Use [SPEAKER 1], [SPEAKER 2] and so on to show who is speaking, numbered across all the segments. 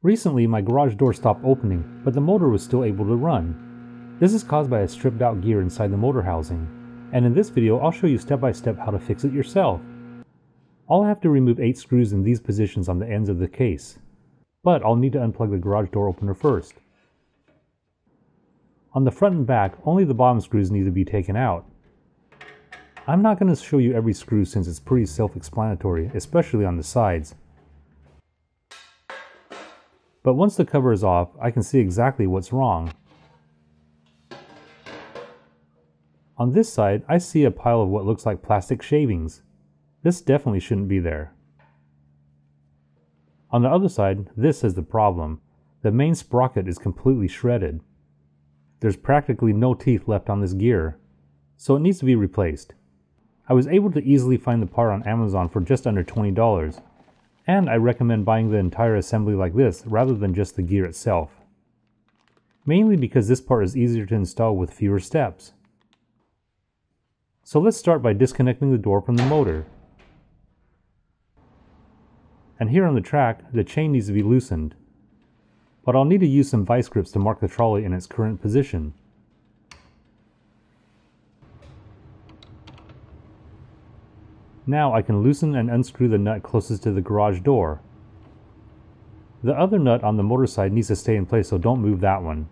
[SPEAKER 1] Recently, my garage door stopped opening, but the motor was still able to run. This is caused by a stripped out gear inside the motor housing, and in this video I'll show you step by step how to fix it yourself. I'll have to remove 8 screws in these positions on the ends of the case, but I'll need to unplug the garage door opener first. On the front and back, only the bottom screws need to be taken out. I'm not going to show you every screw since it's pretty self-explanatory, especially on the sides. But once the cover is off, I can see exactly what's wrong. On this side, I see a pile of what looks like plastic shavings. This definitely shouldn't be there. On the other side, this is the problem. The main sprocket is completely shredded. There's practically no teeth left on this gear, so it needs to be replaced. I was able to easily find the part on Amazon for just under $20, and I recommend buying the entire assembly like this rather than just the gear itself. Mainly because this part is easier to install with fewer steps. So let's start by disconnecting the door from the motor. And here on the track, the chain needs to be loosened. But I'll need to use some vice grips to mark the trolley in its current position. Now I can loosen and unscrew the nut closest to the garage door. The other nut on the motor side needs to stay in place, so don't move that one.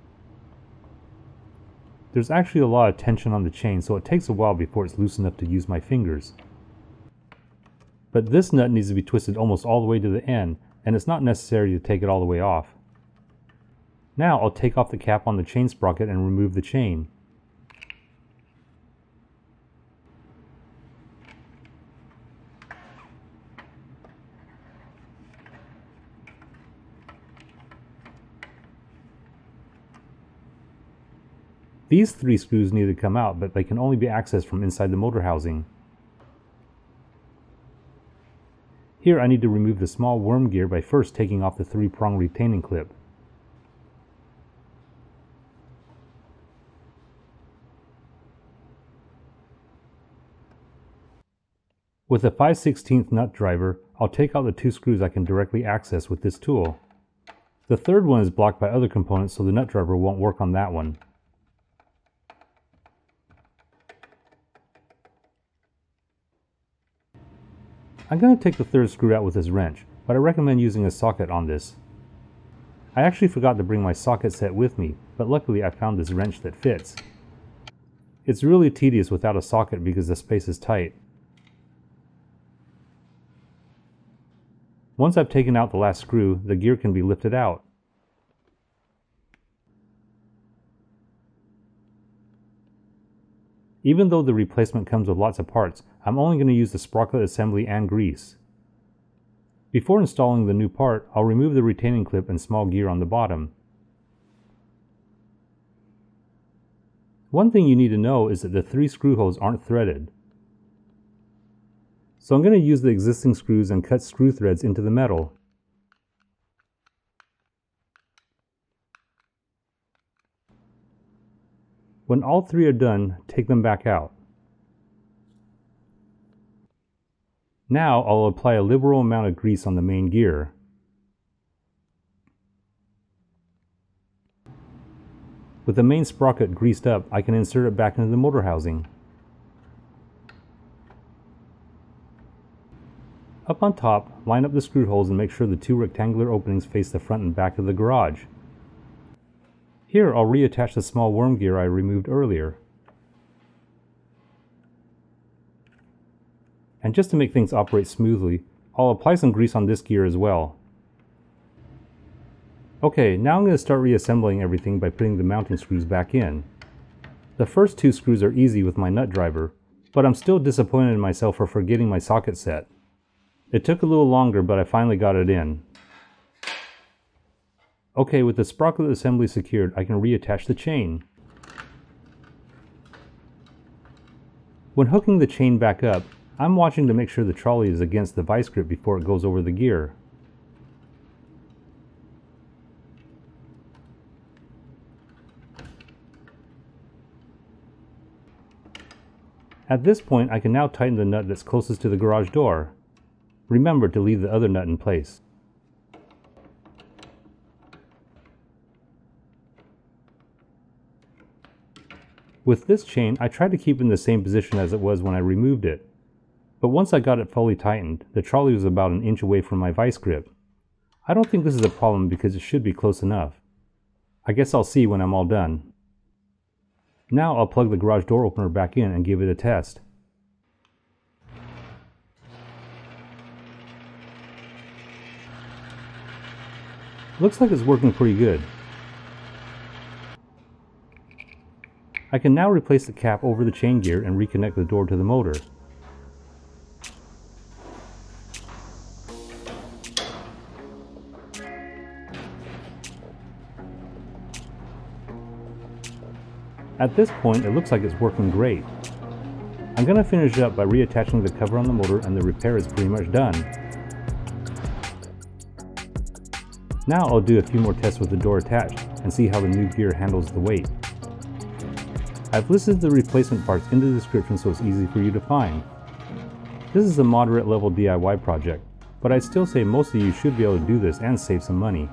[SPEAKER 1] There's actually a lot of tension on the chain, so it takes a while before it's loose enough to use my fingers. But this nut needs to be twisted almost all the way to the end, and it's not necessary to take it all the way off. Now I'll take off the cap on the chain sprocket and remove the chain. These 3 screws need to come out, but they can only be accessed from inside the motor housing. Here I need to remove the small worm gear by first taking off the 3-prong retaining clip. With a 5/16 nut driver, I'll take out the 2 screws I can directly access with this tool. The third one is blocked by other components, so the nut driver won't work on that one. I'm going to take the third screw out with this wrench, but I recommend using a socket on this. I actually forgot to bring my socket set with me, but luckily I found this wrench that fits. It's really tedious without a socket because the space is tight. Once I've taken out the last screw, the gear can be lifted out. Even though the replacement comes with lots of parts, I'm only going to use the sprocket assembly and grease. Before installing the new part, I'll remove the retaining clip and small gear on the bottom. One thing you need to know is that the 3 screw holes aren't threaded. So I'm going to use the existing screws and cut screw threads into the metal. When all 3 are done, take them back out. Now I'll apply a liberal amount of grease on the main gear. With the main sprocket greased up, I can insert it back into the motor housing. Up on top, line up the screw holes and make sure the 2 rectangular openings face the front and back of the garage. Here I'll reattach the small worm gear I removed earlier. And just to make things operate smoothly, I'll apply some grease on this gear as well. Okay, now I'm going to start reassembling everything by putting the mounting screws back in. The first 2 screws are easy with my nut driver, but I'm still disappointed in myself for forgetting my socket set. It took a little longer, but I finally got it in. Okay, with the sprocket assembly secured, I can reattach the chain. When hooking the chain back up, I'm watching to make sure the trolley is against the vice grip before it goes over the gear. At this point, I can now tighten the nut that's closest to the garage door. Remember to leave the other nut in place. With this chain, I tried to keep it in the same position as it was when I removed it. But once I got it fully tightened, the trolley was about an inch away from my vice grip. I don't think this is a problem because it should be close enough. I guess I'll see when I'm all done. Now I'll plug the garage door opener back in and give it a test. Looks like it's working pretty good. I can now replace the cap over the chain gear and reconnect the door to the motor. At this point, it looks like it's working great. I'm going to finish it up by reattaching the cover on the motor, and the repair is pretty much done. Now I'll do a few more tests with the door attached and see how the new gear handles the weight. I've listed the replacement parts in the description so it's easy for you to find. This is a moderate level DIY project, but I'd still say most of you should be able to do this and save some money.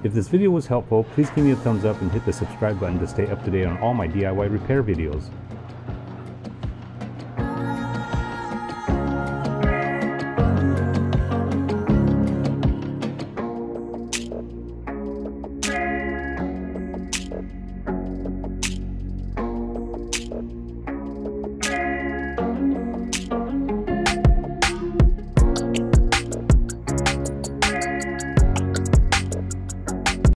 [SPEAKER 1] If this video was helpful, please give me a thumbs up and hit the subscribe button to stay up to date on all my DIY repair videos.